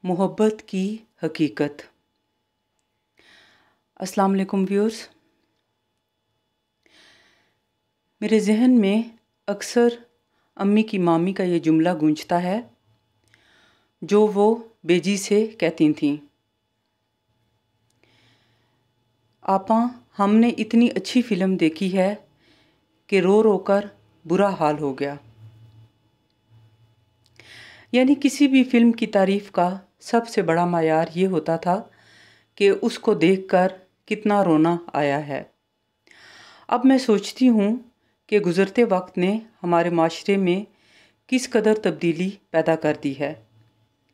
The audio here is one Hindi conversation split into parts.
मोहब्बत की हकीकत। अस्सलाम वालेकुम व्यूअर्स। मेरे जहन में अक्सर अम्मी की मामी का ये जुमला गूंजता है जो वो बेजी से कहती थीं, आपा हमने इतनी अच्छी फ़िल्म देखी है कि रो रो कर बुरा हाल हो गया। यानी किसी भी फ़िल्म की तारीफ़ का सबसे बड़ा मायार ये होता था कि उसको देखकर कितना रोना आया है। अब मैं सोचती हूँ कि गुज़रते वक्त ने हमारे माशरे में किस कदर तब्दीली पैदा कर दी है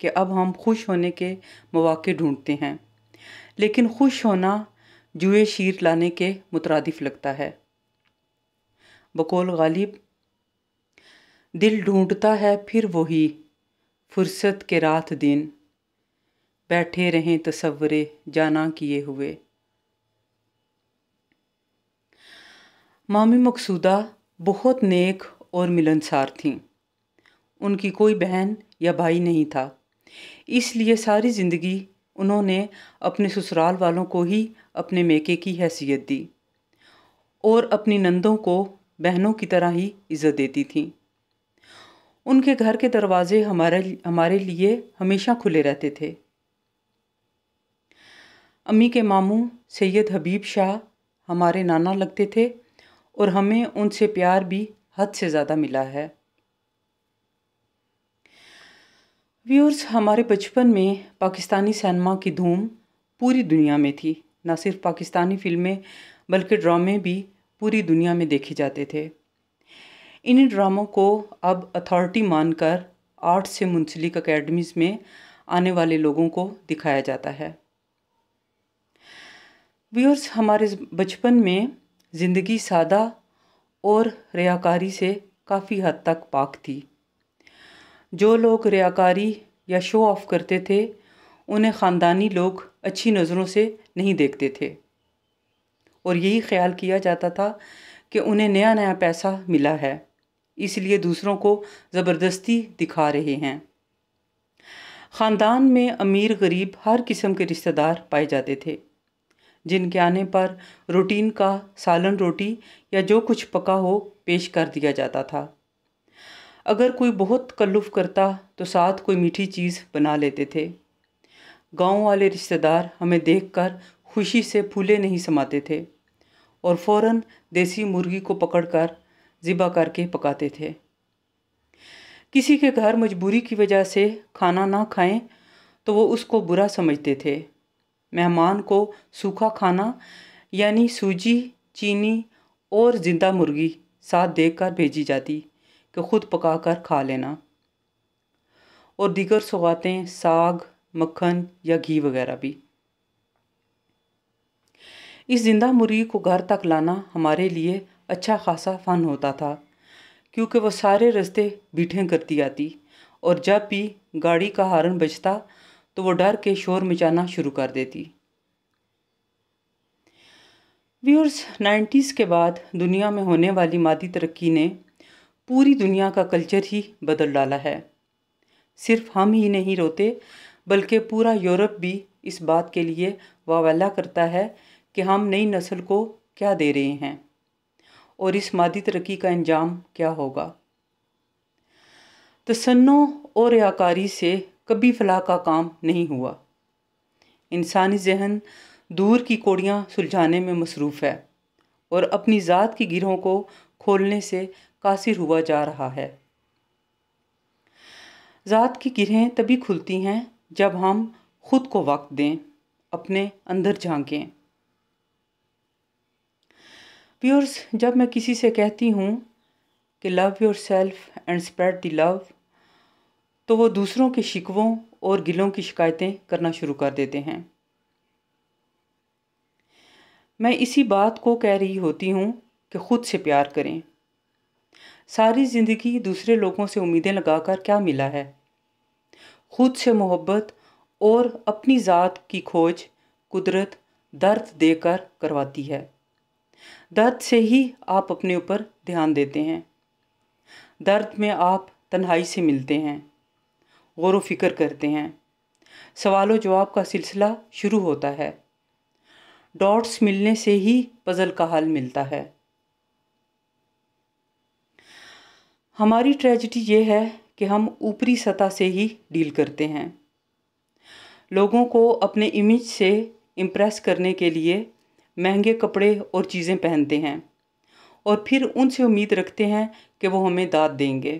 कि अब हम खुश होने के मौके ढूंढते हैं, लेकिन खुश होना जुए शीर लाने के मुतरादिफ लगता है। बकौल गालिब, दिल ढूंढता है फिर वही फुर्सत के रात दिन, बैठे रहें तसव्वुरे जाना किए हुए। मामी मकसूदा बहुत नेक और मिलनसार थीं। उनकी कोई बहन या भाई नहीं था, इसलिए सारी ज़िंदगी उन्होंने अपने ससुराल वालों को ही अपने मेके की हैसियत दी और अपनी नंदों को बहनों की तरह ही इज़्ज़त देती थीं। उनके घर के दरवाजे हमारे लिए हमेशा खुले रहते थे। अम्मी के मामू सैयद हबीब शाह हमारे नाना लगते थे और हमें उनसे प्यार भी हद से ज़्यादा मिला है। व्यूअर्स, हमारे बचपन में पाकिस्तानी सिनेमा की धूम पूरी दुनिया में थी। न सिर्फ पाकिस्तानी फ़िल्में बल्कि ड्रामे भी पूरी दुनिया में देखे जाते थे। इन ड्रामों को अब अथॉरिटी मानकर आर्ट से मुंसलिक अकेडमीज़ में आने वाले लोगों को दिखाया जाता है। व्यूअर्स, हमारे बचपन में ज़िंदगी सादा और रियाकारी से काफ़ी हद तक पाक थी। जो लोग रियाकारी या शो ऑफ करते थे उन्हें ख़ानदानी लोग अच्छी नज़रों से नहीं देखते थे और यही ख्याल किया जाता था कि उन्हें नया नया पैसा मिला है, इसलिए दूसरों को ज़बरदस्ती दिखा रहे हैं। ख़ानदान में अमीर गरीब हर किस्म के रिश्तेदार पाए जाते थे, जिनके आने पर रूटीन का सालन रोटी या जो कुछ पका हो पेश कर दिया जाता था। अगर कोई बहुत तकल्लुफ़ करता तो साथ कोई मीठी चीज़ बना लेते थे। गांव वाले रिश्तेदार हमें देखकर खुशी से फूले नहीं समाते थे और फ़ौरन देसी मुर्गी को पकड़कर ज़िबा करके पकाते थे। किसी के घर मजबूरी की वजह से खाना ना खाएं तो वो उसको बुरा समझते थे। मेहमान को सूखा खाना यानी सूजी, चीनी और ज़िंदा मुर्गी साथ देकर भेजी जाती कि खुद पकाकर खा लेना, और दीगर सौगातें साग, मक्खन या घी वगैरह भी। इस जिंदा मुर्गी को घर तक लाना हमारे लिए अच्छा खासा फ़न होता था, क्योंकि वह सारे रास्ते बीठें करती आती और जब भी गाड़ी का हॉर्न बजता तो वो डर के शोर मचाना शुरू कर देती। व्यूअर्स, 90s के बाद दुनिया में होने वाली मादी तरक्की ने पूरी दुनिया का कल्चर ही बदल डाला है। सिर्फ हम ही नहीं रोते बल्कि पूरा यूरोप भी इस बात के लिए वावैला करता है कि हम नई नस्ल को क्या दे रहे हैं और इस मादी तरक्की का अंजाम क्या होगा। तसन्नो और रियाकारी से कभी फलाह का काम नहीं हुआ। इंसानी जहन दूर की कोड़ियाँ सुलझाने में मसरूफ़ है और अपनी ज़ात की गिरों को खोलने से कासिर हुआ जा रहा है। ज़ात की गिरहें तभी खुलती हैं जब हम खुद को वक्त दें, अपने अंदर झांकें। व्यूअर्स, जब मैं किसी से कहती हूँ कि love your self and spread the love, तो वो दूसरों के शिकवों और गिलों की शिकायतें करना शुरू कर देते हैं। मैं इसी बात को कह रही होती हूँ कि खुद से प्यार करें। सारी ज़िंदगी दूसरे लोगों से उम्मीदें लगाकर क्या मिला है। खुद से मोहब्बत और अपनी ज़ात की खोज कुदरत दर्द देकर करवाती है। दर्द से ही आप अपने ऊपर ध्यान देते हैं। दर्द में आप तन्हाई से मिलते हैं, गौर व फिक्र करते हैं। सवालों जवाब का सिलसिला शुरू होता है। डॉट्स मिलने से ही पजल का हल मिलता है। हमारी ट्रेजेडी ये है कि हम ऊपरी सतह से ही डील करते हैं। लोगों को अपने इमेज से इम्प्रेस करने के लिए महंगे कपड़े और चीज़ें पहनते हैं और फिर उनसे उम्मीद रखते हैं कि वो हमें दाद देंगे।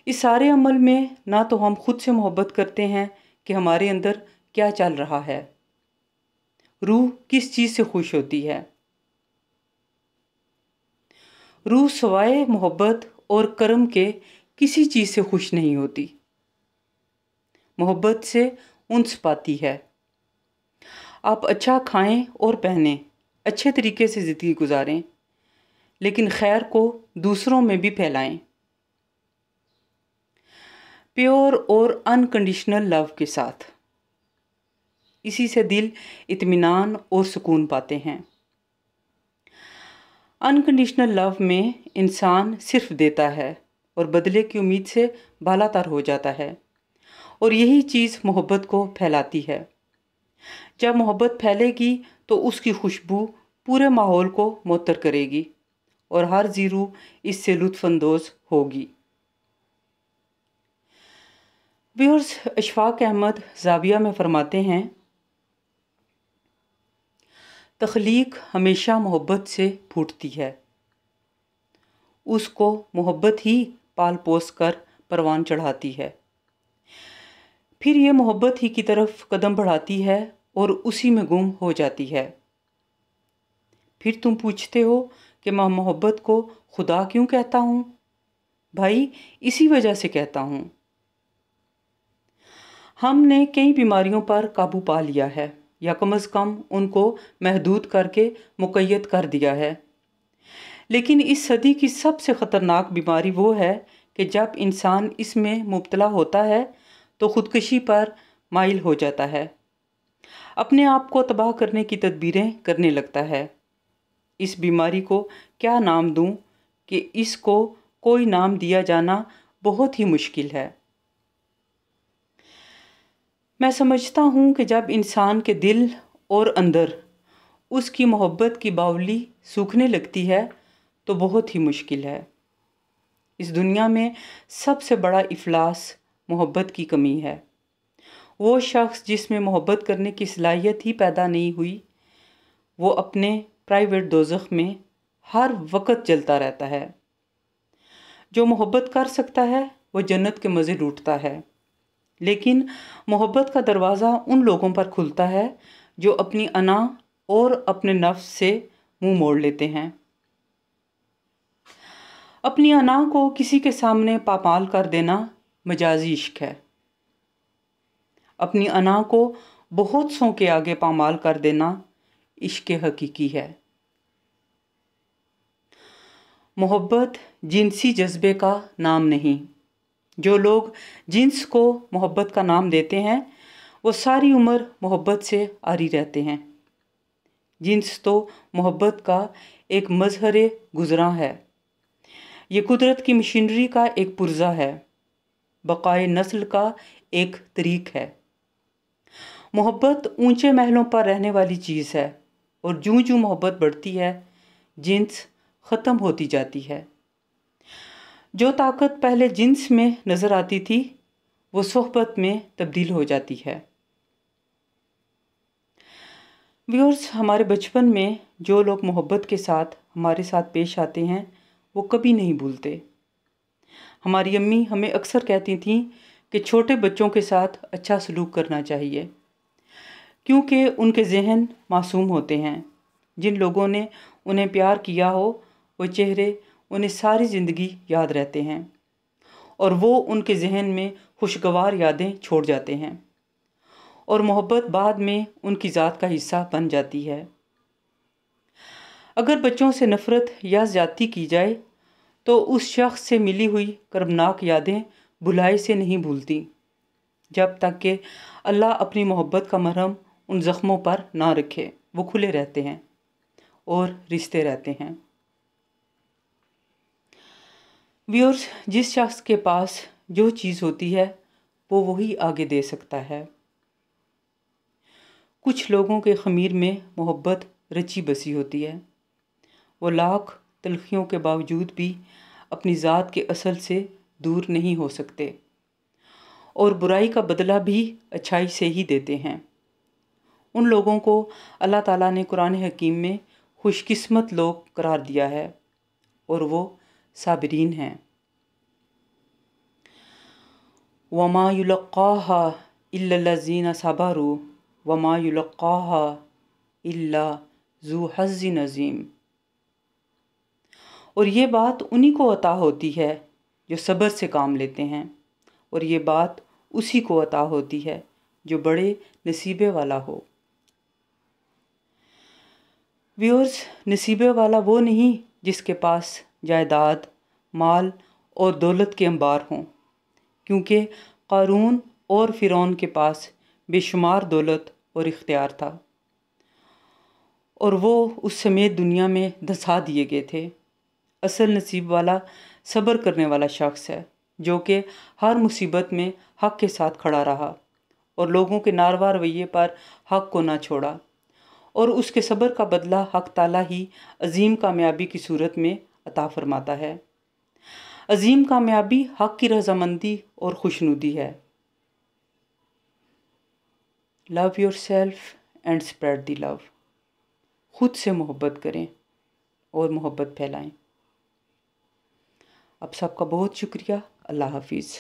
इस सारे अमल में ना तो हम खुद से मोहब्बत करते हैं कि हमारे अंदर क्या चल रहा है, रूह किस चीज़ से खुश होती है। रूह सवाए मोहब्बत और कर्म के किसी चीज़ से खुश नहीं होती। मोहब्बत से उन्स पाती है। आप अच्छा खाएं और पहनें, अच्छे तरीके से ज़िंदगी गुजारें, लेकिन खैर को दूसरों में भी फैलाएं। प्योर और अनकंडीशनल लव के साथ। इसी से दिल इत्मीनान और सुकून पाते हैं। अनकंडीशनल लव में इंसान सिर्फ देता है और बदले की उम्मीद से बालातर हो जाता है, और यही चीज़ मोहब्बत को फैलाती है। जब मोहब्बत फैलेगी तो उसकी खुशबू पूरे माहौल को मुअत्तर करेगी और हर जी रूह इससे लुत्फ़अंदोज़ होगी। व्यूअर्स, अशफाक अहमद ज़ाविया में फरमाते हैं, तख्लीक हमेशा मोहब्बत से फूटती है। उसको मोहब्बत ही पाल पोस कर परवान चढ़ाती है। फिर ये मोहब्बत ही की तरफ कदम बढ़ाती है और उसी में गुम हो जाती है। फिर तुम पूछते हो कि मैं मोहब्बत को खुदा क्यों कहता हूँ? भाई, इसी वजह से कहता हूँ। हमने कई बीमारियों पर काबू पा लिया है, या कम अज़ कम उनको महदूद करके मुक़य्यद कर दिया है। लेकिन इस सदी की सबसे ख़तरनाक बीमारी वो है कि जब इंसान इसमें मुब्तला होता है तो ख़ुदकशी पर माइल हो जाता है, अपने आप को तबाह करने की तदबीरें करने लगता है। इस बीमारी को क्या नाम दूं कि इसको कोई नाम दिया जाना बहुत ही मुश्किल है। मैं समझता हूँ कि जब इंसान के दिल और अंदर उसकी मोहब्बत की बावली सूखने लगती है तो बहुत ही मुश्किल है। इस दुनिया में सबसे बड़ा इफलास मोहब्बत की कमी है। वो शख्स जिसमें मोहब्बत करने की सलाहियत ही पैदा नहीं हुई, वो अपने प्राइवेट दोज़ख में हर वक्त जलता रहता है। जो मोहब्बत कर सकता है वो जन्नत के मज़े लूटता है, लेकिन मोहब्बत का दरवाज़ा उन लोगों पर खुलता है जो अपनी अना और अपने नफ्स से मुंह मोड़ लेते हैं। अपनी अना को किसी के सामने पामाल कर देना मजाजी इश्क है। अपनी अना को बहुत सौ के आगे पामाल कर देना इश्क हकीकी है। मोहब्बत जिनसी जज्बे का नाम नहीं। जो लोग जिन्स को मोहब्बत का नाम देते हैं वो सारी उम्र मोहब्बत से आरी रहते हैं। जिन्स तो मोहब्बत का एक मजहर गुज़रा है। ये कुदरत की मशीनरी का एक पुर्जा है, बक़ाए नस्ल का एक तरीक़ है। मोहब्बत ऊंचे महलों पर रहने वाली चीज़ है, और जूं जूं मोहब्बत बढ़ती है जिन्स ख़त्म होती जाती है। जो ताकत पहले जिन्स में नज़र आती थी वो सोहबत में तब्दील हो जाती है। व्यूअर्स, हमारे बचपन में जो लोग मोहब्बत के साथ हमारे साथ पेश आते हैं वो कभी नहीं भूलते। हमारी अम्मी हमें अक्सर कहती थीं कि छोटे बच्चों के साथ अच्छा सलूक करना चाहिए, क्योंकि उनके जहन मासूम होते हैं। जिन लोगों ने उन्हें प्यार किया हो वो चेहरे उन्हें सारी ज़िंदगी याद रहते हैं और वो उनके जहन में खुशगवार यादें छोड़ जाते हैं, और मोहब्बत बाद में उनकी ज़ात का हिस्सा बन जाती है। अगर बच्चों से नफ़रत या ज़्यादती की जाए तो उस शख्स से मिली हुई कर्मनाक यादें भुलाई से नहीं भूलती, जब तक कि अल्लाह अपनी मोहब्बत का मरहम उन ज़ख्मों पर ना रखे। वो खुले रहते हैं और रिश्ते रहते हैं। व्यूअर्स, जिस शख्स के पास जो चीज़ होती है वो वही आगे दे सकता है। कुछ लोगों के ख़मीर में मोहब्बत रची बसी होती है। वो लाख तलखियों के बावजूद भी अपनी ज़ात के असल से दूर नहीं हो सकते और बुराई का बदला भी अच्छाई से ही देते हैं। उन लोगों को अल्लाह ताला ने कुरान हकीम में खुशकिस्मत लोग करार दिया है और वो साबिरीन हैं। वमा युलक्काहा इल्लल्लज़ीना सबरू वमा युलक्काहा इल्ला ज़ू हज़्ज़िन अज़ीम। और ये बात उन्हीं को अता होती है जो सब्र से काम लेते हैं, और ये बात उसी को अता होती है जो बड़े नसीबे वाला हो। व्यूअर्स, नसीबे वाला वो नहीं जिसके पास जायदाद, माल और दौलत के अंबार हों, क्योंकि क़ारून और फ़िरौन के पास बेशुमार दौलत और इख्तियार था और वो उस समेत दुनिया में धंसा दिए गए थे। असल नसीब वाला सब्र करने वाला शख्स है जो कि हर मुसीबत में हक़ के साथ खड़ा रहा और लोगों के नारवा रवैये पर हक़ को ना छोड़ा, और उसके सब्र का बदला हक़ ताला ही अजीम कामयाबी की सूरत में अता फरमाता है। अजीम कामयाबी हक़ की रज़ामंदी और खुशनुदी है। Love your self and spread the love. खुद से मोहब्बत करें और मोहब्बत फैलाएं। आप सबका बहुत शुक्रिया। अल्लाह हाफिज़।